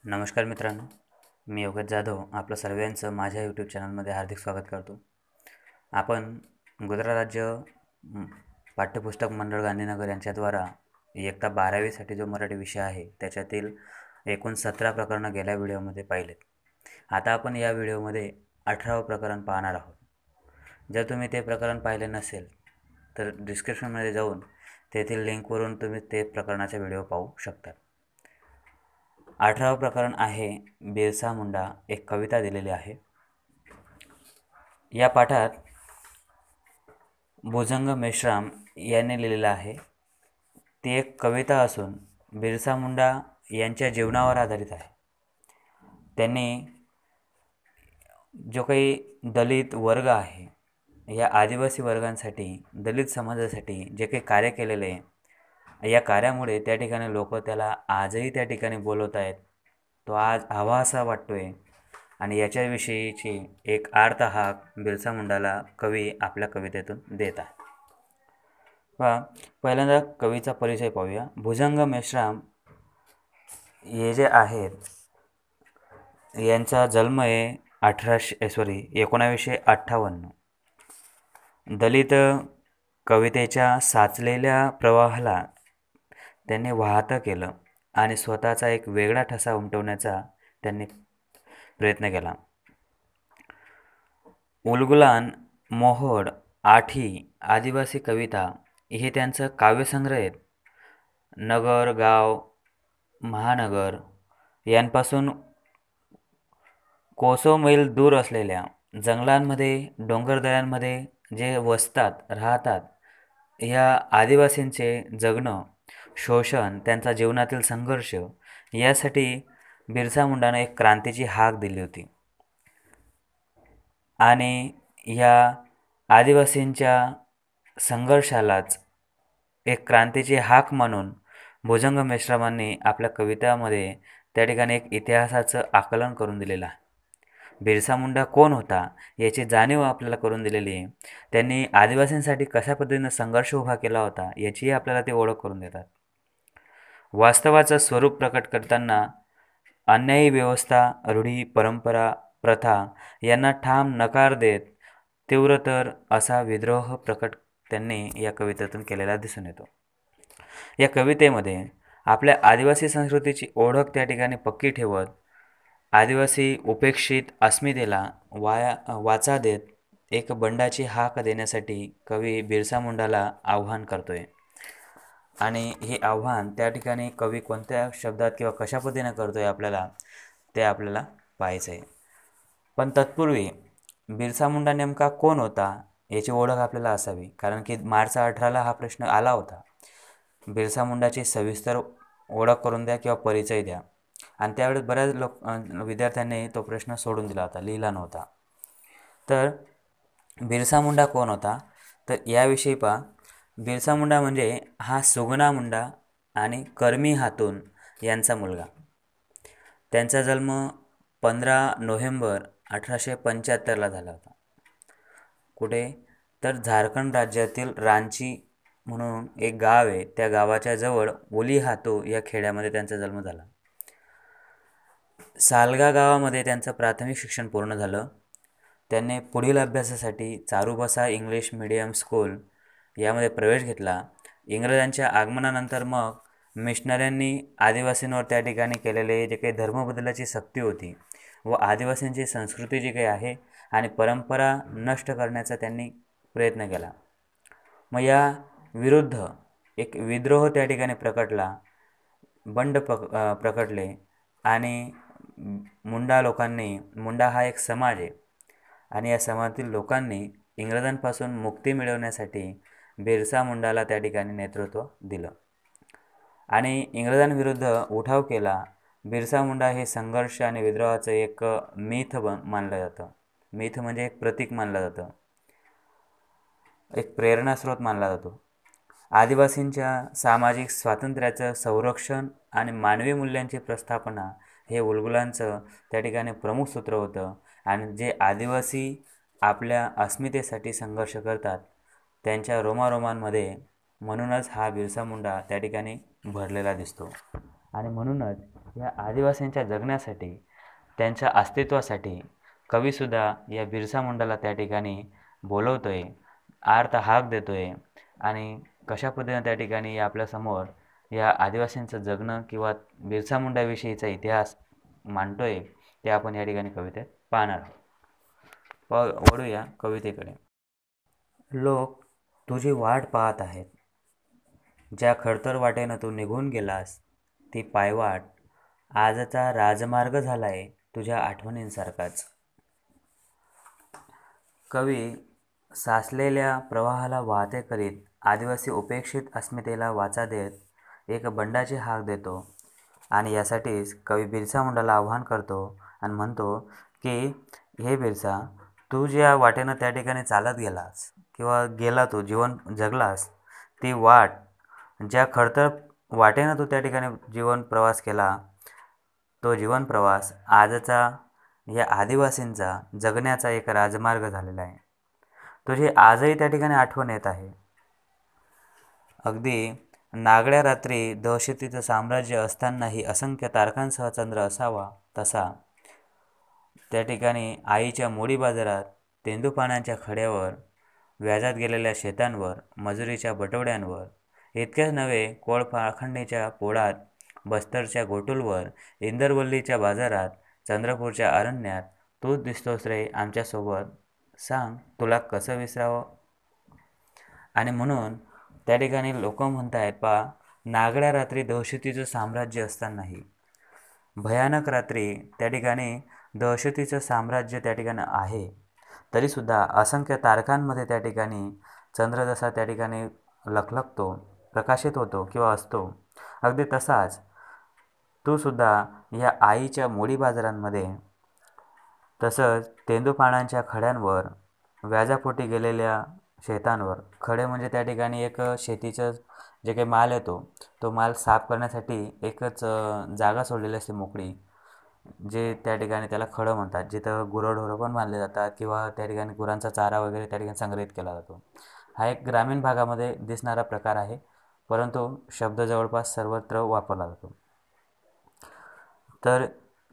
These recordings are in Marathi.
नमस्कार मित्रांनो, मी योगेश जाधव आपलं सर्वांचं माझ्या यूट्यूब चॅनलमध्ये हार्दिक स्वागत करतो. आपण गुजरात राज्य पाठ्यपुस्तक मंडळ गांधीनगर यांच्याद्वारा इयत्ता 12वीसाठी जो मराठी विषय आहे त्याच्यातील एकूण 17 प्रकरणं गेल्या व्हिडिओमध्ये पाहिलेत. आता आपण या व्हिडिओमध्ये 18वं प्रकरण पाहणार आहोत. जर तुम्ही ते प्रकरण पाहिले नसेल तर डिस्क्रिप्शनमध्ये जाऊन तेथील लिंकवरून तुम्ही ते प्रकरणाचा व्हिडिओ पाहू शकता. 18वं प्रकरण आहे बिरसा मुंडा. एक कविता दिलेली आहे. या पाठात भुजंग मेश्राम यांनी लिहिलेलं आहे. ती एक कविता असून बिरसा मुंडा यांच्या जीवनावर आधारित आहे. त्यांनी जो काही दलित वर्ग आहे या आदिवासी वर्गांसाठी, दलित समाजासाठी जे काही कार्य केलेले आहे, या कार्यामुळे त्या ठिकाणी लोक त्याला आजही त्या ठिकाणी बोलवत आहेत. तो आज हवासा वाटतो आहे आणि याच्याविषयीची एक आर्त हाक बिरसा मुंडाला कवी आपल्या कवितेतून देत आहे. पहिल्यांदा कवीचा परिचय पाहूया. भुजंग मेश्राम हे जे आहेत यांचा जन्म आहे 1958. दलित कवितेच्या साचलेल्या प्रवाहाला त्यांनी वाहतं केलं आणि स्वतःचा एक वेगळा ठसा उमटवण्याचा त्यांनी प्रयत्न केला. उलगुलान, मोहोड, आठी, आदिवासी कविता हे त्यांचं काव्यसंग्रह आहेत. नगर, गाव, महानगर यांपासून कोसो मैल दूर असलेल्या जंगलांमध्ये, डोंगरदऱ्यांमध्ये जे राहतात, ह्या आदिवासींचे जगणं, शोषण, त्यांचा जीवनातील संघर्ष यासाठी बिरसा मुंडाने एक क्रांतीची हाक दिली होती. आणि ह्या आदिवासींच्या संघर्षालाच एक क्रांतीची हाक म्हणून भुजंग मेश्रामांनी आपल्या कवितामध्ये त्या ठिकाणी एक इतिहासाचं आकलन करून दिलेलं आहे. बिरसा मुंडा कोण होता याची जाणीव आपल्याला करून दिलेली आहे. त्यांनी आदिवासींसाठी कशा पद्धतीनं संघर्ष उभा केला होता याचीही आपल्याला ते ओळख करून देतात. वास्तवाचं स्वरूप प्रकट करताना अन्यायी व्यवस्था, रूढी, परंपरा, प्रथा यांना ठाम नकार देत तीव्रतर असा विद्रोह प्रकट त्यांनी या कवितेतून केलेला दिसून येतो. या कवितेमध्ये आपल्या आदिवासी संस्कृतीची ओळख त्या ठिकाणी पक्की ठेवत आदिवासी उपेक्षित अस्मितेला वाचा देत एक बंडाची हाक देण्यासाठी कवी बिरसा मुंडाला आव्हान करतोय. आणि हे आव्हान त्या ठिकाणी कवी कोणत्या शब्दात किंवा कशा पद्धतीने करतोय आपल्याला पाहायचं आहे. पण तत्पूर्वी बिरसा मुंडा नेमका कोण होता याची ओळख आपल्याला असावी, कारण की मार्च 18ला हा प्रश्न आला होता. बिरसा मुंडाची सविस्तर ओळख करून द्या किंवा परिचय द्या, आणि त्यावेळेस बऱ्याच विद्यार्थ्यांनी तो प्रश्न सोडून दिला होता, लिहिला नव्हता. तर बिरसा मुंडा कोण होता तर याविषयी पहा. बिरसा मुंडा म्हणजे हा सुगना मुंडा आणि कर्मी हातून यांचा मुलगा. त्यांचा जन्म 15 नोव्हेंबर 1875ला झाला होता. कुठे तर झारखंड राज्यातील रांची म्हणून एक गाव आहे, त्या गावाच्या जवळ ओली हातो या खेड्यामध्ये त्यांचा जन्म झाला. सालगा गावामध्ये त्यांचं प्राथमिक शिक्षण पूर्ण झालं. त्यांनी पुढील अभ्यासासाठी चारुबसा इंग्लिश मीडियम स्कूल यामध्ये प्रवेश घेतला. इंग्रजांच्या आगमनानंतर मग मिशनऱ्यांनी आदिवासींवर त्या ठिकाणी केलेले जे काही धर्मबदलाची सक्ती होती व आदिवासींची संस्कृती जी काही आहे आणि परंपरा नष्ट करण्याचा त्यांनी प्रयत्न केला. मग या विरुद्ध एक विद्रोह त्या ठिकाणी प्रकटला, बंड प्रकटले आणि मुंडा हा एक समाज आहे आणि या समाजातील लोकांनी इंग्रजांपासून मुक्ती मिळवण्यासाठी बिरसा मुंडाला त्या ठिकाणी नेतृत्व दिलं आणि इंग्रजांविरुद्ध उठाव केला. बिरसा मुंडा हे संघर्ष आणि विद्रोहाचं एक मिथ मानलं जातं. मिथ म्हणजे एक प्रतीक मानलं जातं, एक प्रेरणास्रोत मानला जातो. आदिवासींच्या सामाजिक स्वातंत्र्याचं संरक्षण आणि मानवी मूल्यांची प्रस्थापना हे उलगुलांचं त्या ठिकाणी प्रमुख सूत्र होतं. आणि जे आदिवासी आपल्या अस्मितेसाठी संघर्ष करतात त्यांच्या रोमारोमांमध्ये म्हणूनच हा बिरसा मुंडा त्या ठिकाणी भरलेला दिसतो. आणि म्हणूनच या आदिवासींच्या जगण्यासाठी, त्यांच्या अस्तित्वासाठी कवीसुद्धा या बिरसा मुंडाला त्या ठिकाणी बोलवतोय, आर्त हाक देतोय आणि कशा पद्धतीने त्या ठिकाणी आपल्यासमोर या आदिवासींचं जगणं किंवा बिरसा मुंडाविषयीचा इतिहास मांडतोय ते आपण या ठिकाणी कवितेत पाहणार आहोत. वळूया कवितेकडे. लोक तुझी वाट पाहत आहेत, ज्या खडतर वाटेनं तू निघून गेलास ती पायवाट आजचा राजमार्ग झालाय तुझ्या आठवणींसारखाच. कवी साचलेल्या प्रवाहाला वाहते करीत आदिवासी उपेक्षित अस्मितेला वाचा देत एक बंडाची हाक देतो आणि यासाठीच कवी बिरसा मुंडाला आव्हान करतो आणि म्हणतो की हे बिरसा, तू ज्या वाटेनं त्या ठिकाणी चालत गेलास किंवा गेला तू जीवन जगलास, ती वाट, ज्या खडतर वाटेनं तू त्या ठिकाणी जीवन प्रवास केला, तो जीवन प्रवास आजचा या आदिवासींचा जगण्याचा एक राजमार्ग झालेला आहे. तुझी आजही त्या ठिकाणी आठवण येत आहे. अगदी नागड्या रात्री दहशतीचं साम्राज्य असतानाही असंख्य तारखांसह चंद्र असावा तसा त्या ठिकाणी आईच्या मोडी बाजारात, तेंदूपानांच्या खड्यावर, व्याजात गेलेल्या शेतांवर, मजुरीच्या बटवड्यांवर, इतकेच नव्हे कोळपाखंडीच्या पोळात, बस्तरच्या गोटूलवर, इंदरवल्लीच्या बाजारात, चंद्रपूरच्या अरण्यात तूच दिसतोस रे आमच्यासोबत, सांग तुला कसं विसरावं. आणि म्हणून त्या ठिकाणी लोक म्हणत आहेत, पा नागड्या रात्री दहशतीचं साम्राज्य असतानाही, भयानक रात्री त्या ठिकाणी दहशतीचं साम्राज्य त्या ठिकाणी आहे, तरीसुद्धा असंख्य तारखांमध्ये त्या ठिकाणी चंद्र जसा त्या ठिकाणी लखलखतो, प्रकाशित होतो किंवा असतो, अगदी तसाच तूसुद्धा या आईच्या मोडी बाजारांमध्ये, तसंच तेंदूपानांच्या खड्यांवर, व्याजापोटी गेलेल्या शेतांवर, खडे म्हणजे त्या ठिकाणी एक शेतीचं जे काही माल येतो तो माल साफ करण्यासाठी एकच जागा सोडलेली असते मोकळी, जे त्या ठिकाणी त्याला खडं म्हणतात, जिथं गुरंढोरं पण बांधले जातात किंवा त्या ठिकाणी गुरांचा चारा वगैरे त्या ठिकाणी संग्रहित केला जातो. हा एक ग्रामीण भागामध्ये दिसणारा प्रकार आहे, परंतु शब्द जवळपास सर्वत्र वापरला जातो. तर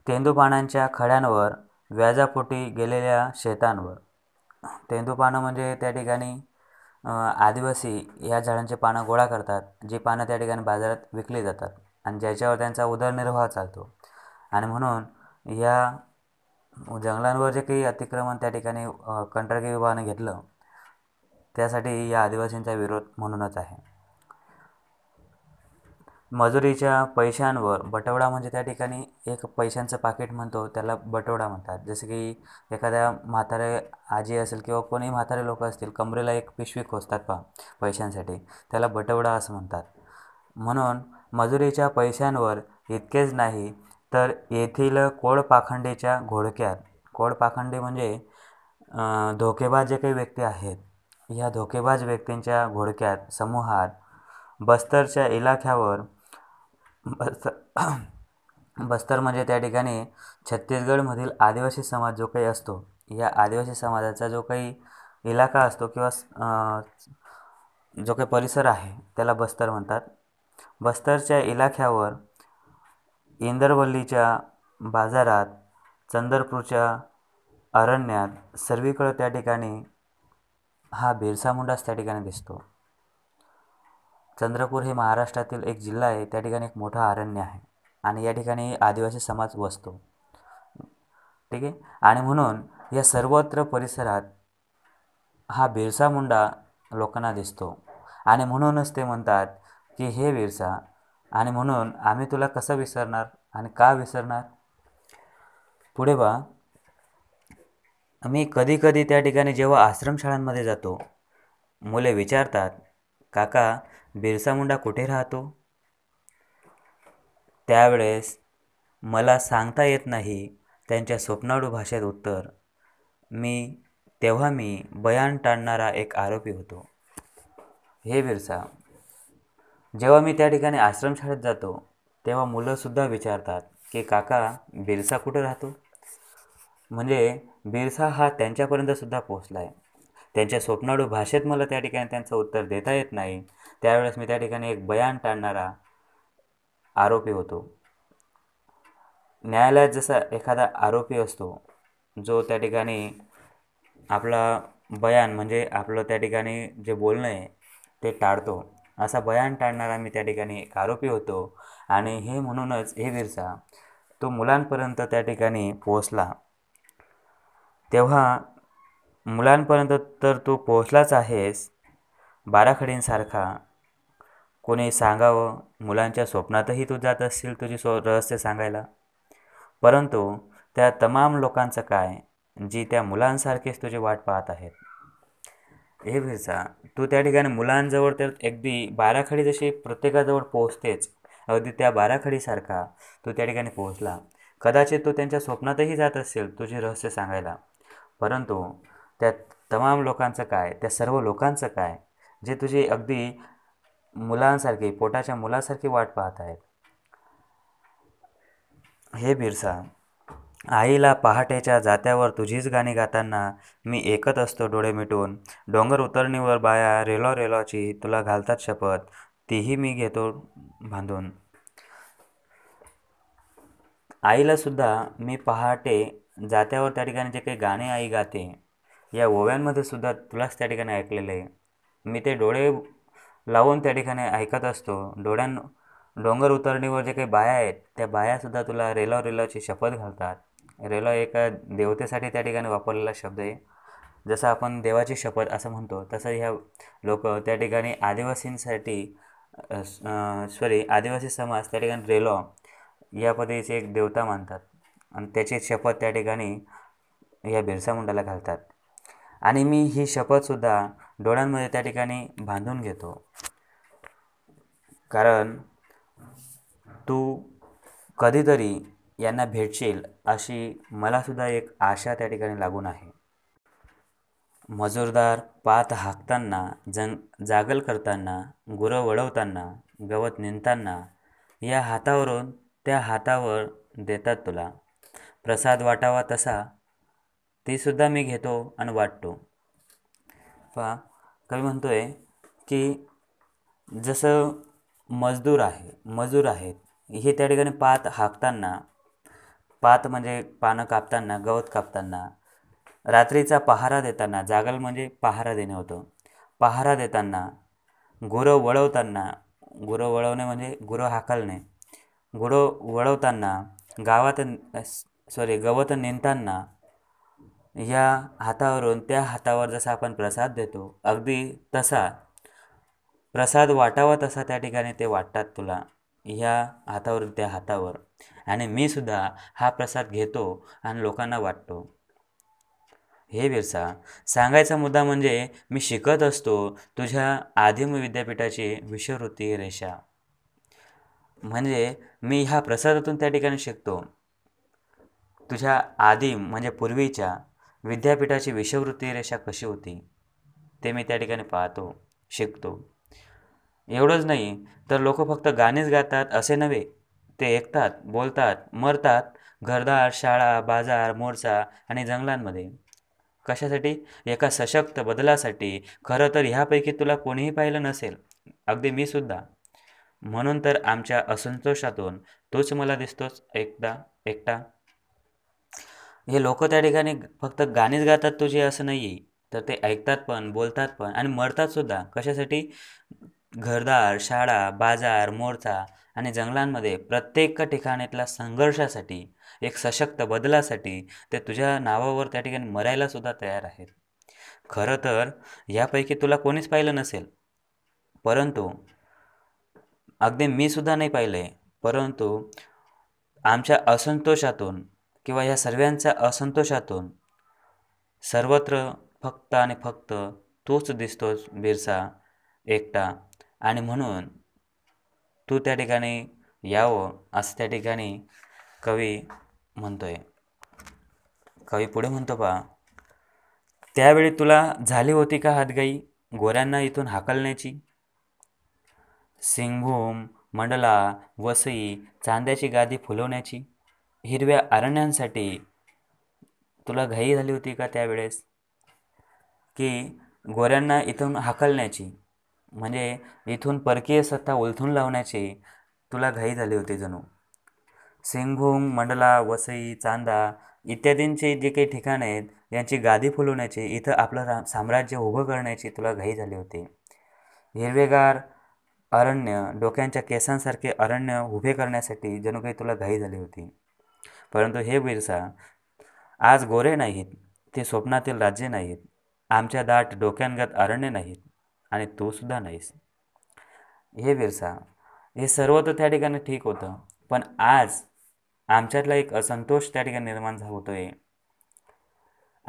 तेंदूपानांच्या खड्यांवर, व्याजापोटी गेलेल्या शेतांवर, तेंदूपानं म्हणजे त्या ठिकाणी आदिवासी या झाडांचे पानं गोळा करतात, जी पानं त्या ठिकाणी बाजारात विकली जातात आणि ज्याच्यावर त्यांचा उदरनिर्वाह चालतो. आणि म्हणून या जंगलांवर जे काही अतिक्रमण त्या ठिकाणी कंत्राटी विभागाने घेतलं, त्यासाठी या आदिवासींचा विरोध म्हणूनच आहे. मजुरीच्या पैशांवर, बटवडा म्हणजे त्या ठिकाणी एक पैशांचं पाकिट म्हणतो त्याला बटवडा म्हणतात. जसं की एखाद्या म्हातारे आजी असेल किंवा कोणी म्हातारे लोक असतील, कमरेला एक पिशवी खोचतात पहा पैशांसाठी, त्याला बटवडा असं म्हणतात. म्हणून मजुरीच्या पैशांवर इतकेच नाही तर येथील कोळपाखंडीच्या घोडक्यात, कोळपाखंडी म्हणजे धोकेबाज जे काही व्यक्ती आहेत, ह्या धोकेबाज व्यक्तींच्या घोडक्यात, समूहात, बस्तरच्या इलाख्यावर, बस्तर म्हणजे त्या ठिकाणी छत्तीसगडमधील आदिवासी समाज जो काही असतो, या आदिवासी समाजाचा जो काही इलाका असतो किंवा जो काही परिसर आहे त्याला बस्तर म्हणतात. बस्तरच्या इलाख्यावर, इंदरवल्लीच्या बाजारात, चंद्रपूरच्या अरण्यात, सर्वीकडे त्या ठिकाणी हा बिरसा मुंडाच त्या ठिकाणी दिसतो. चंद्रपूर हे महाराष्ट्रातील एक जिल्हा आहे, त्या ठिकाणी एक मोठा अरण्य आहे आणि या ठिकाणी आदिवासी समाज वसतो. ठीक आहे. आणि म्हणून या सर्वत्र परिसरात हा बिरसा मुंडा लोकांना दिसतो आणि म्हणूनच ते म्हणतात की हे बिरसा, आणि म्हणून आम्ही तुला कसं विसरणार आणि का विसरणार. पुढे बा, आम्ही कधी कधी त्या ठिकाणी जेव्हा आश्रमशाळांमध्ये जातो, मुले विचारतात, काका बिरसा मुंडा कुठे राहतो. त्यावेळेस मला सांगता येत नाही त्यांच्या स्वप्नाळू भाषेत उत्तर, तेव्हा मी बयान टाळणारा एक आरोपी होतो. हे बिरसा, जेव्हा मी त्या ठिकाणी आश्रमशाळेत जातो तेव्हा मुलंसुद्धा विचारतात की काका बिरसा कुठे राहतो. म्हणजे बिरसा हा त्यांच्यापर्यंतसुद्धा पोचला आहे. त्यांच्या स्वप्नाळू भाषेत मला त्या ठिकाणी त्यांचं उत्तर देता येत नाही, त्यावेळेस मी त्या ठिकाणी एक बयान टाळणारा आरोपी होतो. न्यायालयात जसा एखादा आरोपी असतो, जो त्या ठिकाणी आपला बयान म्हणजे आपलं त्या ठिकाणी जे बोलणं आहे ते टाळतो, असा बयान टाळणारा मी त्या ठिकाणी एक आरोपी होतो. आणि हे म्हणूनच हे बिरसा तो मुलांपर्यंत त्या ठिकाणी पोहोचला. तेव्हा मुलांपर्यंत तर तू पोहोचलाच आहेस, बाराखडींसारखा कोणी सांगावं, मुलांच्या स्वप्नातही तू जात असशील तुझी रहस्य सांगायला. परंतु त्या तमाम लोकांचं काय, जी त्या मुलांसारखेच तुझी वाट पाहत आहेत. हे बिरसा, तू त्या ठिकाणी मुलांजवळ तर अगदी बाराखडी जशी प्रत्येकाजवळ पोहोचतेच, अगदी त्या बाराखडीसारखा तू त्या ठिकाणी पोहोचला. कदाचित तू त्यांच्या स्वप्नातही जात असेल तुझी रहस्य सांगायला. परंतु त्या तमाम लोकांचं काय, त्या सर्व लोकांचं काय, जे तुझी अगदी मुलांसारखी, पोटाच्या मुलासारखी वाट पाहत आहेत. हे बिरसा, आईला पहाटेच्या जात्यावर तुझीच गाणी गाताना मी ऐकत असतो डोळे मिटून. डोंगर उतरणीवर बाया रेलो रेलोची तुला घालतात शपथ, तीही मी घेतो बांधून. आईला सुद्धा मी पहाटे जात्यावर त्या ठिकाणी जे काही गाणे आई गाते, या ओव्यांमध्ये सुद्धा तुलाच त्या ठिकाणी ऐकलेलं आहे. मी ते डोळे लावून त्या ठिकाणी ऐकत असतो. डोंगर उतरणीवर जे काही बाया आहेत, त्या बायासुद्धा तुला रेलाव रेलावची शपथ घालतात. रेलाव एका देवतेसाठी त्या ठिकाणी वापरलेला शब्द आहे. जसं आपण देवाची शपथ असं म्हणतो, तसं ह्या लोक त्या ठिकाणी आदिवासींसाठी आदिवासी समाज त्या ठिकाणी रेलाव या पद्धतीची एक देवता मानतात आणि त्याची शपथ त्या ठिकाणी या बिरसा मुंडाला घालतात. आणि मी ही शपथसुद्धा डोळ्यांमध्ये त्या ठिकाणी बांधून घेतो, कारण तू कधीतरी यांना भेटशील अशी मलासुद्धा एक आशा त्या ठिकाणी लागून आहे. मजूरदार पात हाकताना, जागल करताना, गुरं वळवताना, गवत निंदताना, या हातावरून त्या हातावर देतात तुला प्रसाद वाटावा तसा, तीसुद्धा मी घेतो आणि वाटतो. कवी म्हणतोय की जसं मजूर आहेत, हे त्या ठिकाणी पात हाकताना, पात म्हणजे पानं कापताना, गवत कापताना, रात्रीचा पहारा देताना, जागल म्हणजे पहारा देणे होतं, पहारा देताना, गुरं वळवताना, गुरं वळवणे म्हणजे गुरं हाकलणे, गुरं वळवताना, गवत नेताना, या हातावरून त्या हातावर जसा आपण प्रसाद देतो, अगदी तसा प्रसाद वाटावा तसा त्या ठिकाणी ते वाटतात तुला, ह्या हातावरून त्या हातावर. आणि मी सुद्धा हा प्रसाद घेतो आणि लोकांना वाटतो. हे बिरसा, सांगायचा मुद्दा म्हणजे मी शिकत असतो तुझ्या आदिम विद्यापीठाची विषववृत्ती रेषा. म्हणजे मी ह्या प्रसादातून त्या ठिकाणी शिकतो. तुझ्या आदिम म्हणजे पूर्वीच्या विद्यापीठाची विषववृत्ती रेषा कशी होती ते मी त्या ठिकाणी पाहतो, शिकतो. एवढंच नाही तर लोक फक्त गाणेच गातात असे नव्हे, ते ऐकतात, बोलतात, मरतात घरदार, शाळा, बाजार, मोर्चा आणि जंगलांमध्ये. कशासाठी? एका सशक्त बदलासाठी. खरं तर ह्यापैकी तुला कोणीही पाहिलं नसेल, अगदी मी सुद्धा. म्हणून तर आमच्या असंतोषातून तूच मला दिसतोस एकटा. हे लोक त्या ठिकाणी फक्त गाणीच गातात तुझे असं नाही आहे, तर ते ऐकतात पण, बोलतात पण आणि मरतात सुद्धा. कशासाठी? घरदार, शाळा, बाजार, मोर्चा आणि जंगलांमध्ये प्रत्येक ठिकाणीतल्या संघर्षासाठी, एक सशक्त बदलासाठी ते तुझ्या नावावर त्या ठिकाणी मरायला सुद्धा तयार आहेत. खरं तर यापैकी तुला कोणीच पाहिलं नसेल, परंतु अगदी मी सुद्धा नाही पाहिलं आहे, परंतु आमच्या असंतोषातून किंवा ह्या सर्वांच्या असंतोषातून सर्वत्र फक्त आणि फक्त तूच दिसतोस बिरसा एकटा. आणि म्हणून तू त्या ठिकाणी यावं असं त्या ठिकाणी कवी म्हणतोय. कवी पुढे म्हणतो पहा, त्यावेळी तुला झाली होती का हातगाई गोऱ्यांना इथून हाकलण्याची? सिंगभूम, मंडला, वसई, चांद्याची गादी फुलवण्याची? हिरव्या अरण्यांसाठी तुला घाई झाली होती का त्यावेळेस, की गोऱ्यांना इथून हाकलण्याची, म्हणजे इथून परकीय सत्ता उलथून लावण्याची? तुला घाई झाली होती जणू. सिंगभूम, मंडला, वसई, चांदा इत्यादींचे जे काही ठिकाणं आहेत, यांची गादी फुलवण्याची, इथं आपलं साम्राज्य उभं करण्याची तुला घाई झाली होती. हिरवेगार अरण्य, डोक्यांच्या केसांसारखे अरण्य उभे करण्यासाठी जणू काही तुला घाई झाली होती. परंतु हे बिरसा, आज गोरे नाहीत, ते स्वप्नातील राज्य नाहीत, आमच्या दाट डोक्यांगत अरण्य नाहीत, आणि तू सुद्धा नाहीस. हे बिरसा, हे सर्व तर त्या ठिकाणी ठीक होतं, पण आज आमच्यातला एक असंतोष त्या ठिकाणी निर्माण होतोय.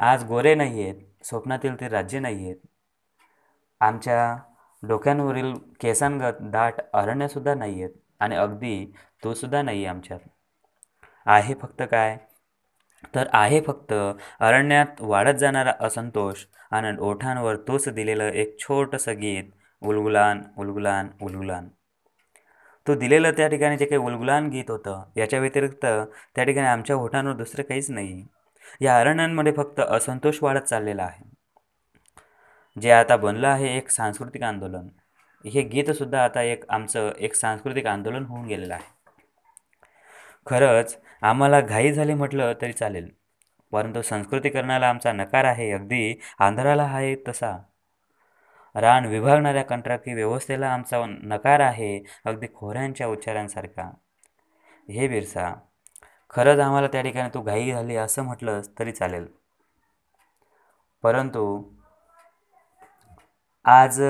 आज गोरे नाही आहेत, स्वप्नातील ते राज्य नाही आहेत, आमच्या डोक्यांवरील केसांगत दाट अरण्यसुद्धा नाही आहेत, आणि अगदी तो सुद्धा नाही आहे आमच्यात. आहे फक्त काय? तर आहे फक्त अरण्यात वाढत जाणारा असंतोष आणि ओठांवर तोच दिलेलं एक छोटंसं गीत, उलगुलान उलगुलान उलगुलान. तो दिलेलं त्या ठिकाणी जे काही उलगुलान गीत होतं, याच्या व्यतिरिक्त त्या ठिकाणी आमच्या ओठांवर दुसरं काहीच नाही. या अरण्यांमध्ये फक्त असंतोष वाढत चाललेला आहे, जे आता बनलं आहे एक सांस्कृतिक आंदोलन. हे गीतसुद्धा आता आमचं एक सांस्कृतिक आंदोलन होऊन गेलेलं आहे. खरंच आम्हाला घाई झाली म्हटलं तरी चालेल, परंतु संस्कृतीकरणाला आमचा नकार आहे, अगदी आंध्राला आहे तसा. रान विभागणाऱ्या कंत्राटी व्यवस्थेला आमचा नकार आहे, अगदी खोऱ्यांच्या उच्चारांसारखा. हे बिरसा, खरंच आम्हाला त्या ठिकाणी तू घाई झाली असं म्हटलंस तरी चालेल, परंतु आज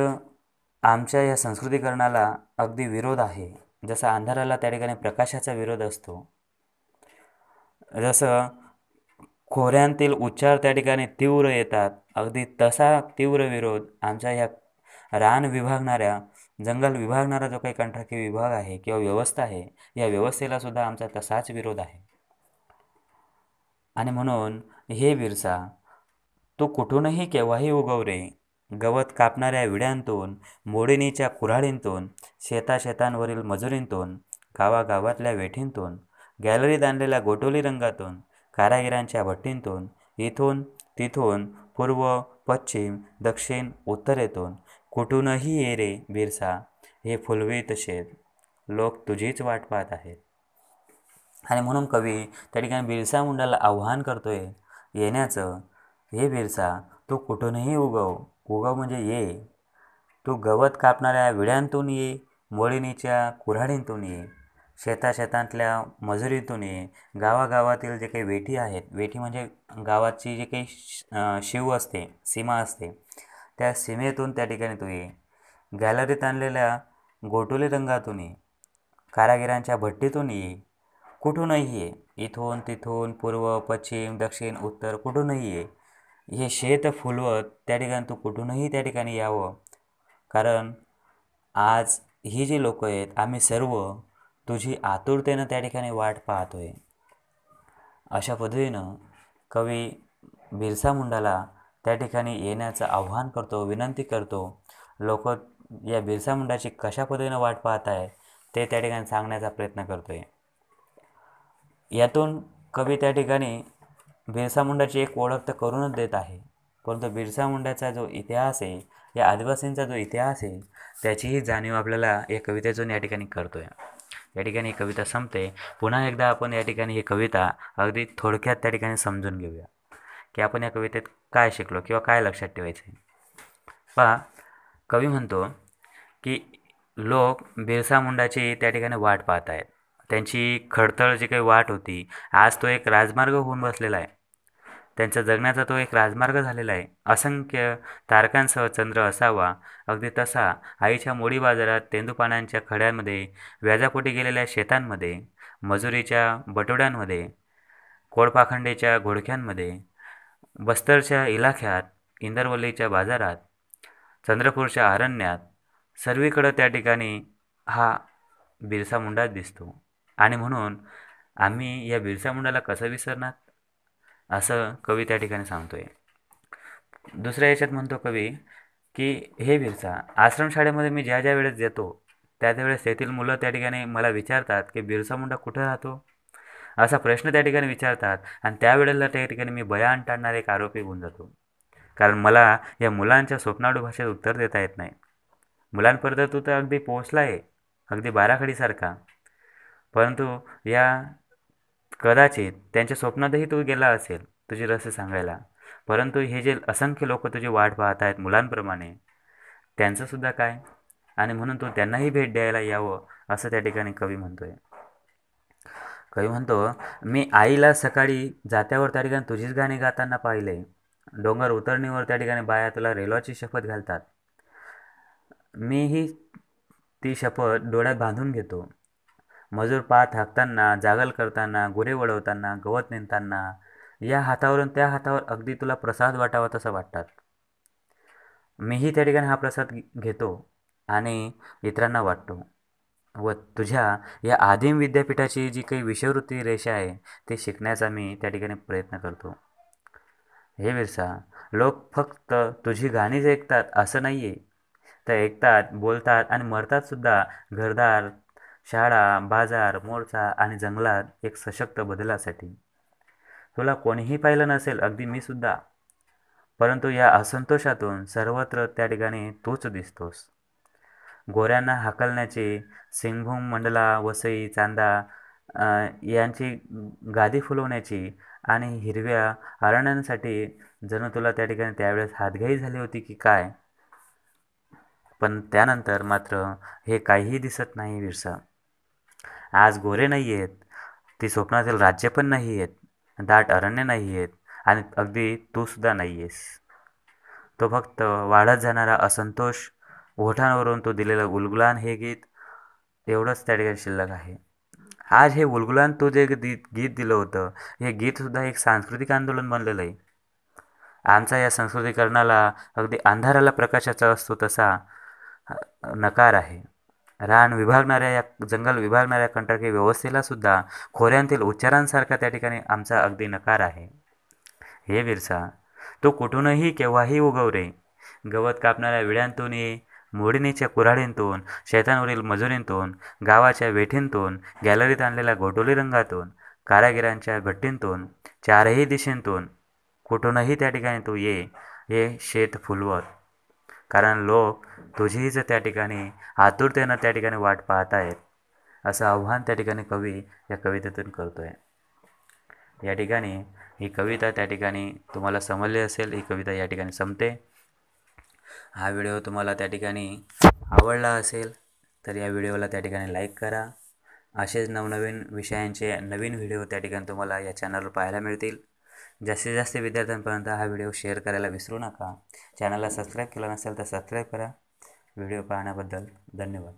आमच्या या संस्कृतीकरणाला अगदी विरोध आहे. जसा अंधाराला त्या ठिकाणी प्रकाशाचा विरोध असतो, जसं खोऱ्यांतील उच्चार त्या ठिकाणी तीव्र येतात, अगदी तसा तीव्र विरोध आमच्या ह्या रान विभागणाऱ्या, जंगल विभागणारा जो काही कंत्राटी विभाग आहे किंवा व्यवस्था आहे, या व्यवस्थेलासुद्धा आमचा तसाच विरोध आहे. आणि म्हणून हे बिरसा, तू कुठूनही केव्हाही उगव रे, गवत कापणाऱ्या विड्यांतून, मोडिनीच्या कुऱ्हाडींतून, शेताशेतांवरील मजुरींतून, गावागावातल्या वेठींतून, गॅलरीत आणलेल्या गोटोली रंगातून, कारागिरांच्या भट्टींतून, इथून तिथून, पूर्व पश्चिम दक्षिण उत्तरेतून, कुठूनही ये रे बिरसा, हे फुलवीत शेत, लोक तुझीच वाट पाहत आहेत. आणि म्हणून कवी त्या ठिकाणी बिरसा मुंडाला आव्हान करतोय येण्याचं. हे बिरसा, तू कुठूनही उगव, उगव म्हणजे ये. तू गवत कापणाऱ्या विड्यांतून ये, मोळिनीच्या कुऱ्हाडींतून ये, शेताशेतांतल्या मजुरीतून ये, गावागावातील जे काही वेठी आहेत, वेठी म्हणजे गावाची जी काही शिव असते, सीमा असते, त्या सीमेतून त्या ठिकाणी तू ये. गॅलरीत आणलेल्या गोटोली रंगातून ये, कारागिरांच्या भट्टीतून ये, कुठूनही ये, इथून तिथून, पूर्व पश्चिम दक्षिण उत्तर, कुठूनही ये. हे शेत फुलवत त्या ठिकाणी तू कुठूनही त्या ठिकाणी यावं, कारण आज ही जी लोकं आहेत, आम्ही सर्व तुझी आतुरतेनं त्या ठिकाणी वाट पाहतोय. अशा पद्धतीनं कवी बिरसा मुंडाला त्या ठिकाणी येण्याचं आव्हान करतो, विनंती करतो. लोक या बिरसा मुंडाची कशा पद्धतीनं वाट पाहत आहे ते त्या ठिकाणी सांगण्याचा प्रयत्न करतोय. यातून कवी त्या ठिकाणी बिरसा मुंडाची एक ओळख तर करूनच देत आहे, परंतु बिरसा मुंडाचा जो इतिहास आहे, या आदिवासींचा जो इतिहास आहे, त्याचीही जाणीव आपल्याला या कवितेतून या ठिकाणी करतोय. या ठिकाणी ही कविता संपते. पुन्हा एकदा आपण या ठिकाणी ही कविता अगदी थोडक्यात त्या ठिकाणी समजून घेऊया की आपण या कवितेत काय शिकलो किंवा काय लक्षात ठेवायचं आहे. पहा, कवी म्हणतो की लोक बिरसा मुंडाची त्या ठिकाणी वाट पाहत आहेत. त्यांची खडतळ जी काही वाट होती, आज तो एक राजमार्ग होऊन बसलेला आहे. त्यांचा जगण्याचा तो एक राजमार्ग झालेला आहे. असंख्य तारकांसह चंद्र असावा, अगदी तसा आईच्या मोडी बाजारात, तेंदूपानांच्या खड्यांमध्ये, व्याजापोटी गेलेल्या शेतांमध्ये, मजुरीच्या बटोड्यांमध्ये, कोळपाखंडीच्या घोडक्यांमध्ये, बस्तरच्या इलाख्यात, इंदरवल्लीच्या बाजारात, चंद्रपूरच्या अरण्यात, सर्वीकडं त्या ठिकाणी हा बिरसा मुंडाच दिसतो. आणि म्हणून आम्ही या बिरसा मुंडाला कसं विसरणार, असं कवी त्या ठिकाणी सांगतोय. दुसऱ्या याच्यात म्हणतो कवी की हे बिरसा, आश्रमशाळेमध्ये मी ज्या ज्या वेळेस येतो त्या त्यावेळेस तेथील मुलं त्या ठिकाणी मला विचारतात की बिरसा मुंडा कुठं राहतो, असा प्रश्न त्या ठिकाणी विचारतात. आणि त्यावेळेला त्या ठिकाणी मी बयान टाळणारे एक आरोपी होऊन जातो, कारण मला या मुलांच्या स्वप्नाळू भाषेत उत्तर देता येत नाही. मुलांपर्यंत तू तर अगदी पोहोचला आहे, अगदी बाराखडीसारखा, परंतु या कदाचित त्यांच्या स्वप्नातही तू गेला असेल तुझी रहस्य सांगायला. परंतु हे जे असंख्य लोक तुझी वाट पाहत आहेत मुलांप्रमाणे, त्यांचंसुद्धा काय? आणि म्हणून तू त्यांनाही भेट द्यायला यावं, असं त्या ठिकाणी कवी म्हणतोय. कवी म्हणतो, मी आईला सकाळी जात्यावर त्या ठिकाणी तुझीच गाणी गाताना पाहिले. डोंगर उतरणीवर त्या ठिकाणी बाया तुला रेलवाची शपथ घालतात. मीही ती शपथ डोळ्यात बांधून घेतो. मजूर पात हाकताना, जागल करताना, गुरे वळवताना, गवत नेताना, या हातावरून त्या हातावर अगदी तुला प्रसाद वाटावा तसं वाटतात. मीही त्या ठिकाणी हा प्रसाद घेतो आणि इतरांना वाटतो. व तुझ्या या आदिम विद्यापीठाची जी काही विषयवृत्ती रेषा आहे ते शिकण्याचा मी त्या ठिकाणी प्रयत्न करतो. हे विरसा, लोक फक्त तुझी गाणीच ऐकतात असं नाही आहे, तर ऐकतात, बोलतात आणि मरतातसुद्धा घरदार, शाळा, बाजार, मोर्चा आणि जंगलात एक सशक्त बदलासाठी. तुला कोणीही पाहिलं नसेल, अगदी मी सुद्धा, परंतु या असंतोषातून सर्वत्र त्या ठिकाणी तूच दिसतोस. गोऱ्यांना हाकलण्याचे, सिंगभूम, मंडला, वसई, चांदा यांची गादी फुलवण्याची आणि हिरव्या अरण्यांसाठी जणू तुला त्या ठिकाणी त्यावेळेस हातघाई झाली होती की काय? पण त्यानंतर मात्र हे काहीही दिसत नाही विरसा. आज गोरे नाही आहेत, ती स्वप्नातील राज्य पण नाही आहेत, दाट अरण्य नाही आहेत आणि अगदी तूसुद्धा नाही आहेस. तो फक्त वाढत जाणारा असंतोष, ओठांवरून तो दिलेलं उलगुलान हे गीत एवढंच त्या ठिकाणी शिल्लक आहे. आज हे उलगुलान तो जे गीत दिलं होतं, हे गीतसुद्धा एक सांस्कृतिक आंदोलन बनलेलं आहे. आमचा या संस्कृतीकरणाला अगदी अंधाराला प्रकाशाचा असतो तसा नकार आहे. रान विभागणाऱ्या या जंगल विभागणाऱ्या कंटाळी व्यवस्थेलासुद्धा खोऱ्यांतील उच्चारांसारखा त्या ठिकाणी आमचा अगदी नकार आहे. हे विरसा, तो कुठूनही केव्हाही उगव रे. गवत कापणाऱ्या विड्यांतून ये, मोडणीच्या कुऱ्हाडींतून, शेतांवरील मजुरींतून, गावाच्या वेठींतून, गॅलरीत आणलेल्या गोटोली रंगातून, कारागिरांच्या भट्टींतून, चारही दिशेंतून कुठूनही त्या ठिकाणी तू ये, हे शेत फुलवत. कारण लोक तुझीच त्या ठिकाणी आतुरतेनं त्या ठिकाणी वाट पाहत आहेत, असं आव्हान त्या ठिकाणी कवी या कवितेतून करतो आहे. या ठिकाणी ही कविता त्या ठिकाणी तुम्हाला समजली असेल. ही कविता या ठिकाणी संपते. हा व्हिडिओ तुम्हाला त्या ठिकाणी आवडला असेल तर या व्हिडिओला त्या ठिकाणी लाईक करा. असेच नवनवीन विषयांचे नवीन व्हिडिओ त्या ठिकाणी तुम्हाला या चॅनलवर पाहायला मिळतील. जास्तीत जास्त विद्यार्थ्यांपर्यंत हा व्हिडिओ शेअर करायला विसरू नका. चॅनलला सबस्क्राईब केलं नसेल तर सबस्क्राईब करा. व्हिडिओ पाहण्याबद्दल धन्यवाद.